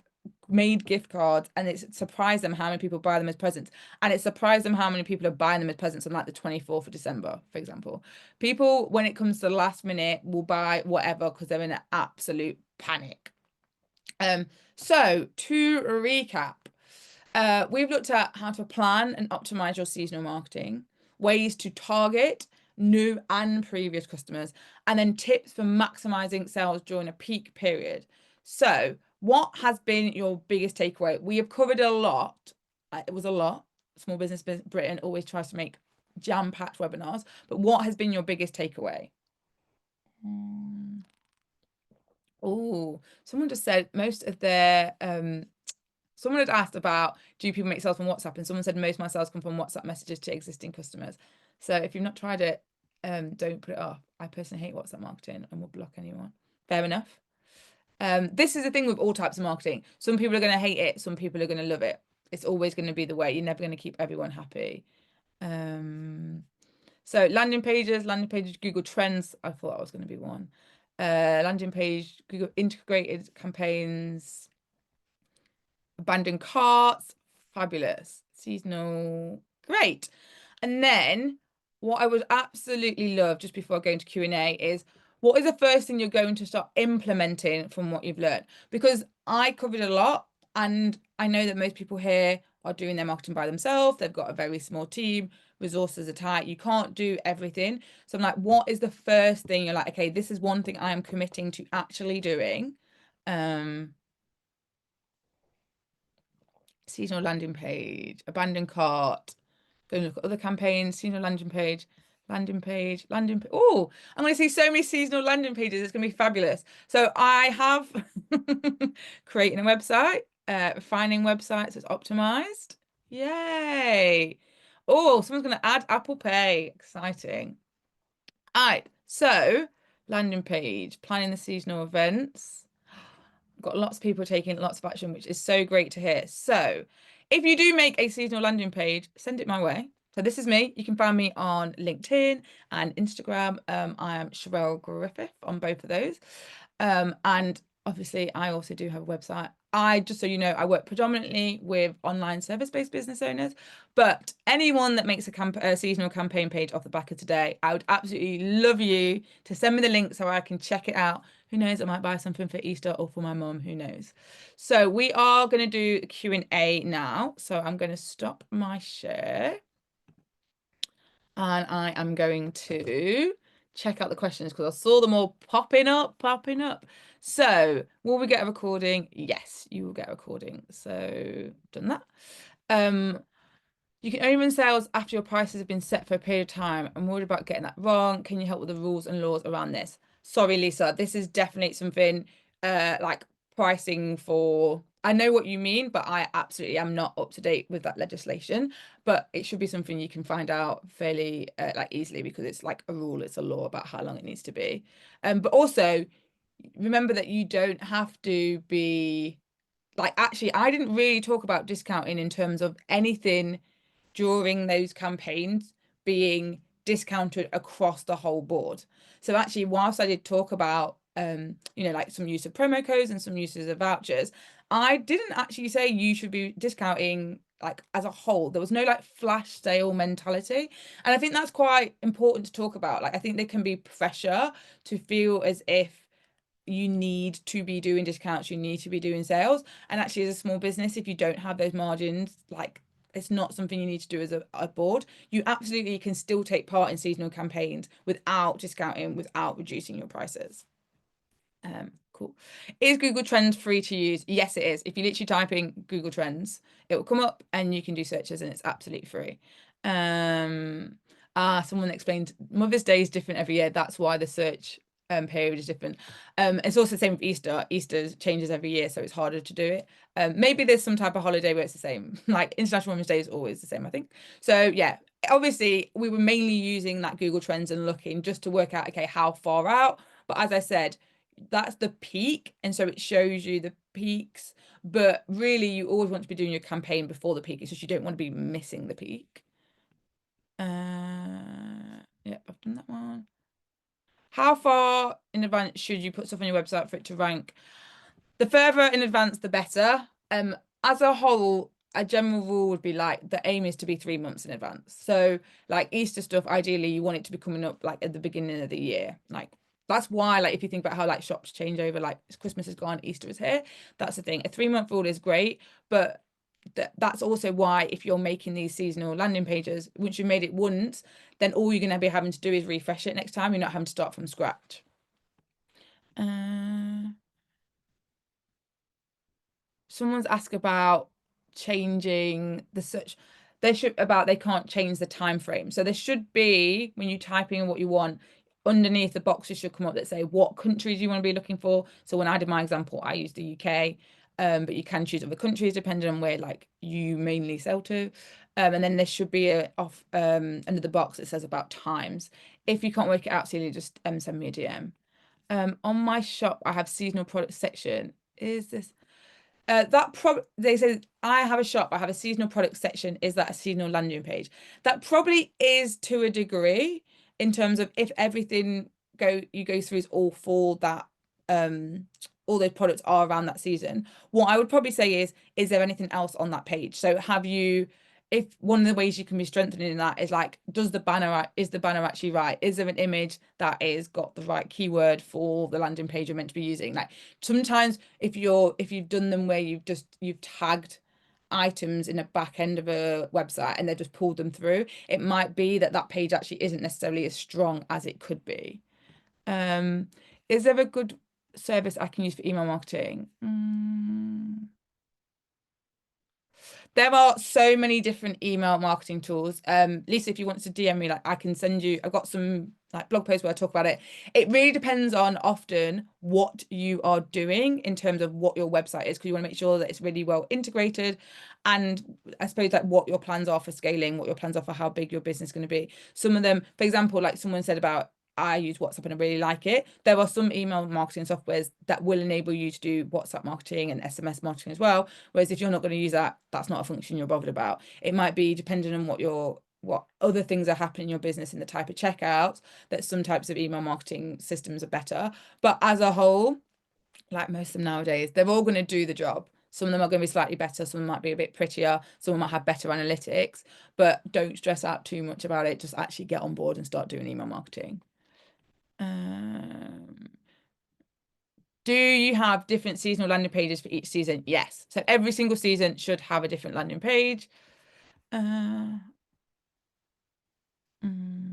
made gift cards and it's surprised them how many people buy them as presents, and it surprised them how many people are buying them as presents on like the 24th of December, for example. People, when it comes to the last minute, will buy whatever because they're in an absolute panic. So to recap, we've looked at how to plan and optimize your seasonal marketing, ways to target new and previous customers, and then tips for maximizing sales during a peak period. So, what has been your biggest takeaway? We have covered a lot. It was a lot. Small Business Britain always tries to make jam-packed webinars, but what has been your biggest takeaway? Oh, someone just said most of their someone had asked about do people make sales from WhatsApp, and someone said most of my sales come from WhatsApp messages to existing customers. So if you've not tried it, don't put it off. I personally hate WhatsApp marketing and will block anyone. Fair enough. This is the thing with all types of marketing. Some people are going to hate it, some people are going to love it. It's always going to be the way. You're never going to keep everyone happy. So landing pages, Google Trends. I thought that was going to be one. Landing page, Google integrated campaigns, abandoned carts, fabulous. Seasonal, great. And then what I would absolutely love just before going to Q&A is what is the first thing you're going to start implementing from what you've learned? Because I covered a lot and I know that most people here are doing their marketing by themselves. They've got a very small team, resources are tight. You can't do everything. So I'm like, what is the first thing you're like, okay, this is one thing I am committing to actually doing. Seasonal landing page, abandoned cart, go and look at other campaigns, seasonal landing page, landing page, landing page. Oh, I'm going to see so many seasonal landing pages. It's going to be fabulous. So I have creating a website, finding websites that's optimized. Yay. Oh, someone's going to add Apple Pay. Exciting. All right. So landing page, planning the seasonal events. Got lots of people taking lots of action, which is so great to hear. So if you do make a seasonal landing page, send it my way. So this is me. You can find me on LinkedIn and Instagram. I am Sherelle Griffith on both of those. And obviously I also do have a website. Just so you know, I work predominantly with online service-based business owners, but anyone that makes a seasonal campaign page off the back of today, I would absolutely love you to send me the link so I can check it out. Who knows, I might buy something for Easter or for my mum, who knows. So we are going to do Q&A now. So I'm going to stop my share. And I am going to check out the questions because I saw them all popping up. So will we get a recording? Yes, you will get a recording. So done that. You can only run sales after your prices have been set for a period of time. I'm worried about getting that wrong. Can you help with the rules and laws around this? Sorry, Lisa, this is definitely something like pricing for, I know what you mean, but I absolutely am not up to date with that legislation. But it should be something you can find out fairly like easily because it's like a rule, it's a law about how long it needs to be. But also remember that you don't have to be like, actually, I didn't really talk about discounting in terms of anything during those campaigns being discounted across the whole board. So actually, whilst I did talk about like some use of promo codes and some uses of vouchers, I didn't actually say you should be discounting like as a whole. There was no like flash sale mentality. And I think that's quite important to talk about. Like I think there can be pressure to feel as if you need to be doing discounts, you need to be doing sales. And actually, as a small business, if you don't have those margins, like it's not something you need to do as a board. You absolutely can still take part in seasonal campaigns without discounting, without reducing your prices. Cool. Is Google Trends free to use? Yes, it is. If you literally type in Google Trends, it will come up and you can do searches and it's absolutely free. Someone explained Mother's Day is different every year. That's why the search period is different. It's also the same with Easter. Easter changes every year, so it's harder to do it. Maybe there's some type of holiday where it's the same. Like International Women's Day is always the same, I think. So yeah, obviously we were mainly using that Google Trends and looking just to work out, okay, how far out. But as I said, that's the peak, and so it shows you the peaks. But really, you always want to be doing your campaign before the peak. It's just you don't want to be missing the peak. Yep, I've done that one. How far in advance should you put stuff on your website for it to rank? The further in advance, the better. As a whole, a general rule would be like the aim is to be 3 months in advance. So like Easter stuff, ideally you want it to be coming up like at the beginning of the year, like That's why, like, if you think about how like shops change over, like Christmas is gone, Easter is here. That's the thing. A 3 month rule is great, but that's also why if you're making these seasonal landing pages, once you've made it once, then all you're going to be having to do is refresh it next time. You're not having to start from scratch. Uh, Someone's asked about changing the search. They can't change the time frame. So there should be, when you type in what you want, underneath the boxes should come up that say what countries you want to be looking for. So when I did my example, I used the UK, but you can choose other countries depending on where like you mainly sell to. And then there should be a off under the box that says about times. If you can't work it out, Celia, just send me a DM. On my shop, I have seasonal product section. Is this? They say I have a shop, I have a seasonal product section. Is that a seasonal landing page? That probably is to a degree in terms of if everything you go through is all for that all those products are around that season. What I would probably say is there anything else on that page? So have you if one of the ways you can be strengthening that is like, is the banner actually right? Is there an image that is got the right keyword for the landing page you're meant to be using? Like sometimes if you've done them where you've tagged items in a back end of a website and they've just pulled them through, it might be that that page actually isn't necessarily as strong as it could be. Um, is there a good service I can use for email marketing? There are so many different email marketing tools. Lisa, if you want to DM me, like I can send you, I've got some like blog posts where I talk about it. It really depends on often what you are doing in terms of what your website is, because you want to make sure that it's really well integrated. And I suppose like what your plans are for scaling, what your plans are for how big your business is going to be. Some of them, for example, like someone said about I use WhatsApp and I really like it. There are some email marketing softwares that will enable you to do WhatsApp marketing and SMS marketing as well. Whereas if you're not going to use that, that's not a function you're bothered about. It might be depending on what other things are happening in your business and the type of checkouts that some types of email marketing systems are better. But as a whole, like most of them nowadays, they're all going to do the job. Some of them are going to be slightly better, some might be a bit prettier, some might have better analytics, but don't stress out too much about it. Just actually get on board and start doing email marketing. Um, do you have different seasonal landing pages for each season? Yes. So every single season should have a different landing page. Uh, mm.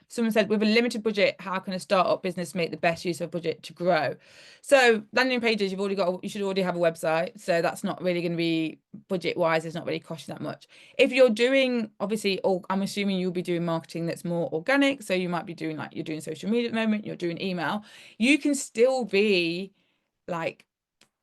Someone said, with a limited budget, how can a startup business make the best use of budget to grow? So landing pages, you should already have a website. So that's not really going to be budget wise. It's not really costing that much. If you're doing, obviously, I'm assuming you'll be doing marketing that's more organic. So you might be doing like you're doing social media at the moment, you're doing email. You can still be like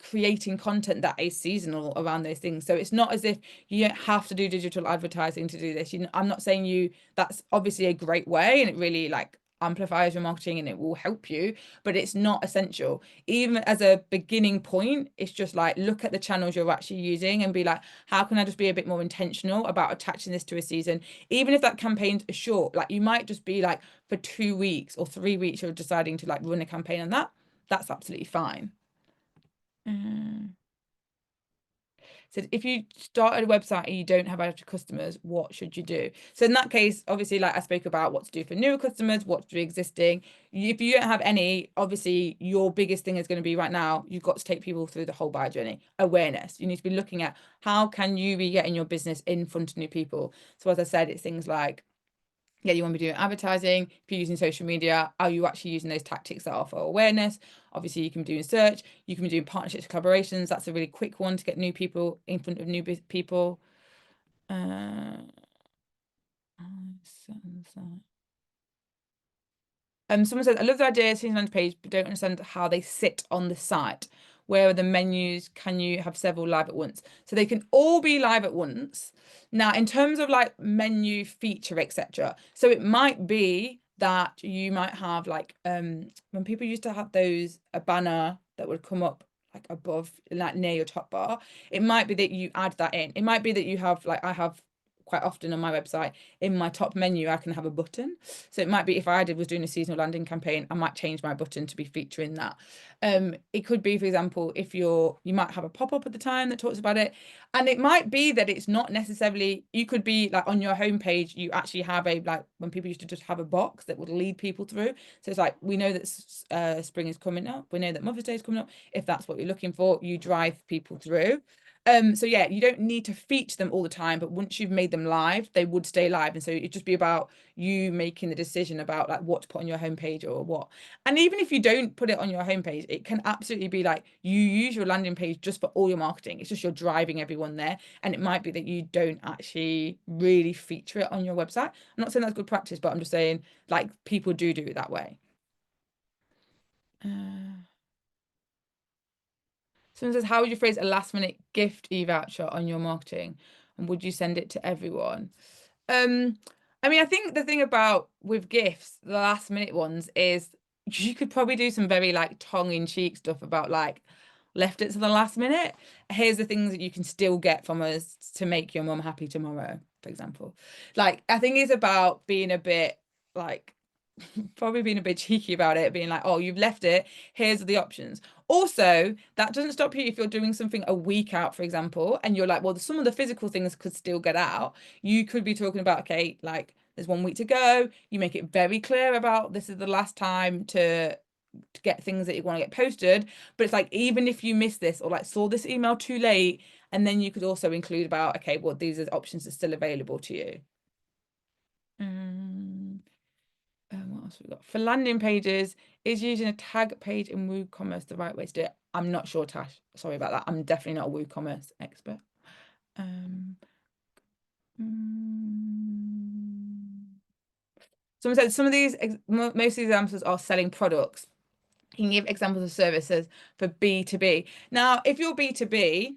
creating content that is seasonal around those things. So it's not as if you don't have to do digital advertising to do this. I'm not saying that's obviously a great way and it really like amplifies your marketing and it will help you, but it's not essential. Even as a beginning point, it's just like look at the channels you're actually using and be like, how can I just be a bit more intentional about attaching this to a season? Even if that campaign's short, like you might just be like for 2 weeks or 3 weeks, you're deciding to like run a campaign on that. That's absolutely fine. Mm. So if you started a website and you don't have active customers, what should you do? So in that case, obviously, like I spoke about what to do for newer customers, what to do existing. If you don't have any, obviously your biggest thing is going to be right now, you've got to take people through the whole buyer journey. Awareness. You need to be looking at how can you be getting your business in front of new people. So as I said, it's things like yeah, you want to be doing advertising. If you're using social media, are you actually using those tactics that offer awareness? Obviously, you can be doing search, you can be doing partnerships, collaborations. That's a really quick one to get new people in front of new people. Uh, Someone says, I love the idea of seeing landing page, but don't understand how they sit on the site. Where are the menus? Can you have several live at once? So they can all be live at once. Now, in terms of like menu feature, etc. So it might be that you might have like when people used to have a banner that would come up like above, like near your top bar. It might be that you add that in. It might be that you have like I have quite often on my website, in my top menu, I can have a button. So it might be if was doing a seasonal landing campaign, I might change my button to be featuring that. It could be, for example, if you might have a pop-up at the time that talks about it. And it might be that it's not necessarily, you could be like on your homepage, you actually have a, like when people used to just have a box that would lead people through. So it's like, we know that spring is coming up. We know that Mother's Day is coming up. If that's what you're looking for, you drive people through. So yeah, you don't need to feature them all the time, but once you've made them live, they would stay live. And so it'd just be about you making the decision about like what to put on your homepage or what. And even if you don't put it on your homepage, it can absolutely be like you use your landing page just for all your marketing. It's just you're driving everyone there. And it might be that you don't actually really feature it on your website. I'm not saying that's good practice, but I'm just saying like people do it that way. Uh, Someone says, how would you phrase a last minute gift e-voucher on your marketing? And would you send it to everyone? Um, I mean, I think the thing about with gifts, the last minute ones, is you could probably do some very like tongue-in-cheek stuff about like left it to the last minute. Here's the things that you can still get from us to make your mum happy tomorrow, for example. Like, I think it's about being a bit like probably being a bit cheeky about it, being like, oh, you've left it, here's the options. Also, that doesn't stop you if you're doing something a week out, for example, and you're like, well, some of the physical things could still get out. You could be talking about, okay, like there's 1 week to go. You make it very clear about this is the last time to get things that you want to get posted. But it's like, even if you miss this or like saw this email too late, and then you could also include about, okay, well, these are options that are still available to you. Um, what else we got? For landing pages, is using a tag page in WooCommerce the right way to do it? I'm not sure, Tash. Sorry about that. I'm definitely not a WooCommerce expert. Um, mm, Someone said some of these, most of these examples are selling products. Can you give examples of services for B2B? Now, if you're B2B,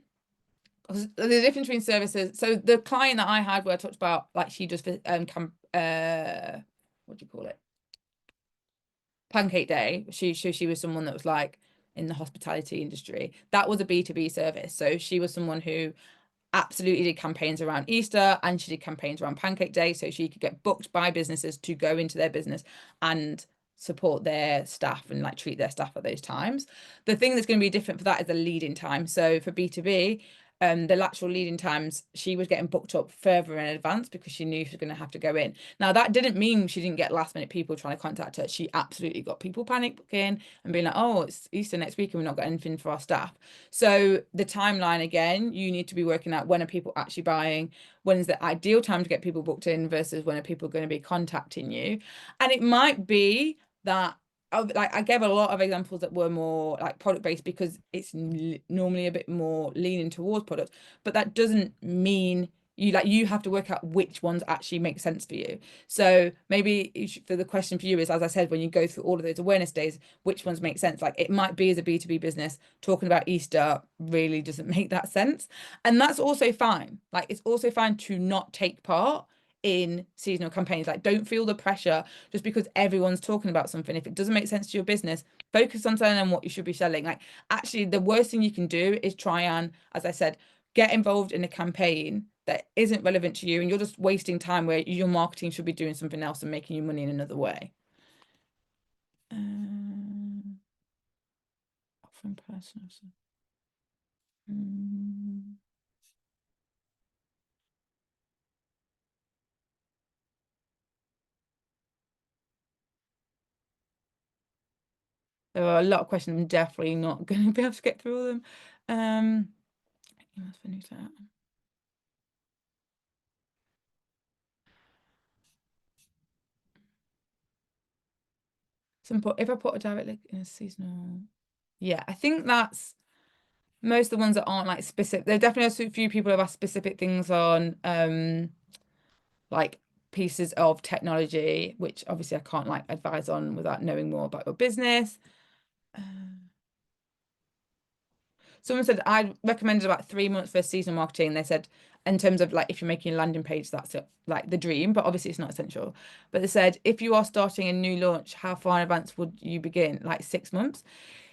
there's a difference between services. So the client that I had where I talked about, like she does for what do you call it? Pancake Day, she was someone that was like in the hospitality industry. That was a B2B service. So she was someone who absolutely did campaigns around Easter and she did campaigns around Pancake Day so she could get booked by businesses to go into their business and support their staff and like treat their staff at those times. The thing that's going to be different for that is the lead-in time. So for B2B, the lateral lead-in times, she was getting booked up further in advance because she knew she was going to have to go in. Now, that didn't mean she didn't get last-minute people trying to contact her. She absolutely got people panic booking and being like, oh, it's Easter next week and we're not got anything for our staff. So the timeline, again, you need to be working out when are people actually buying, when is the ideal time to get people booked in versus when are people going to be contacting you. And it might be that like I gave a lot of examples that were more like product based because it's normally a bit more leaning towards products, but that doesn't mean you have to work out which ones actually make sense for you. So maybe for the question for you is, as I said, when you go through all of those awareness days, which ones make sense? Like it might be as a B2B business talking about Easter really doesn't make that sense. And that's also fine. Like it's also fine to not take part in seasonal campaigns. Like don't feel the pressure just because everyone's talking about something. If it doesn't make sense to your business, focus on selling what you should be selling. Like actually the worst thing you can do is try and, as I said, get involved in a campaign that isn't relevant to you and you're just wasting time where your marketing should be doing something else and making you money in another way. Often personal. Mm. There are a lot of questions. I'm definitely not going to be able to get through all of them. Um, emails for newsletter. If I put a direct link in a seasonal, yeah, I think that's most of the ones that aren't like specific. There definitely are a few people who have asked specific things on like pieces of technology, which obviously I can't like advise on without knowing more about your business. Uh, Someone said I recommended about 3 months for seasonal marketing. They said in terms of like if you're making a landing page, that's it, like the dream, but obviously it's not essential. But they said if you are starting a new launch, how far in advance would you begin? Like 6 months?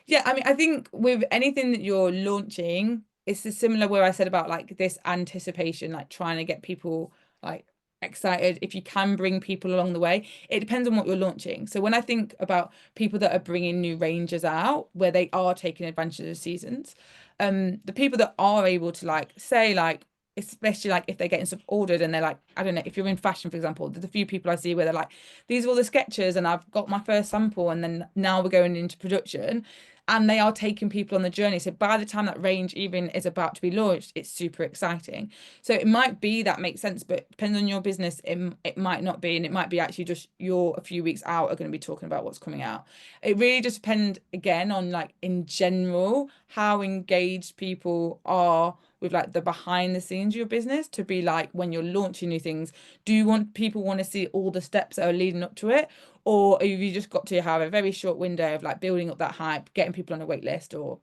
Yeah, I mean, I think with anything that you're launching, it's similar where I said about like this anticipation, like trying to get people like excited if you can bring people along the way. It depends on what you're launching. So when I think about people that are bringing new ranges out where they are taking advantage of the seasons, the people that are able to like say like, especially like if they're getting stuff ordered and they're like, I don't know, if you're in fashion, for example, there's a few people I see where they're like, these are all the sketches and I've got my first sample and then now we're going into production, and they are taking people on the journey. So by the time that range even is about to be launched, it's super exciting. So it might be that makes sense, but depending on your business, it might not be, and it might be actually just you're a few weeks out are going to be talking about what's coming out. It really just depends again on like in general how engaged people are with like the behind the scenes of your business, to be like when you're launching new things, do you want people want to see all the steps that are leading up to it? Or have you just got to have a very short window of like building up that hype, getting people on a wait list, or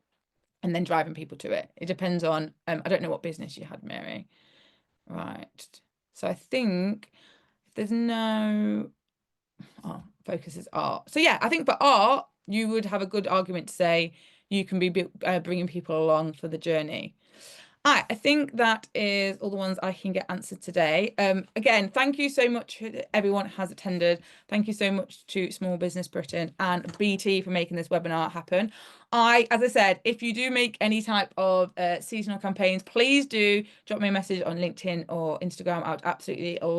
and then driving people to it? It depends on I don't know what business you had, Mary. Right. So I think if there's no focus is art. So yeah, I think for art, you would have a good argument to say you can be bringing people along for the journey. I think that is all the ones I can get answered today. Again, thank you so much to everyone who has attended. Thank you so much to Small Business Britain and BT for making this webinar happen. As I said, if you do make any type of seasonal campaigns, please do drop me a message on LinkedIn or Instagram. I would absolutely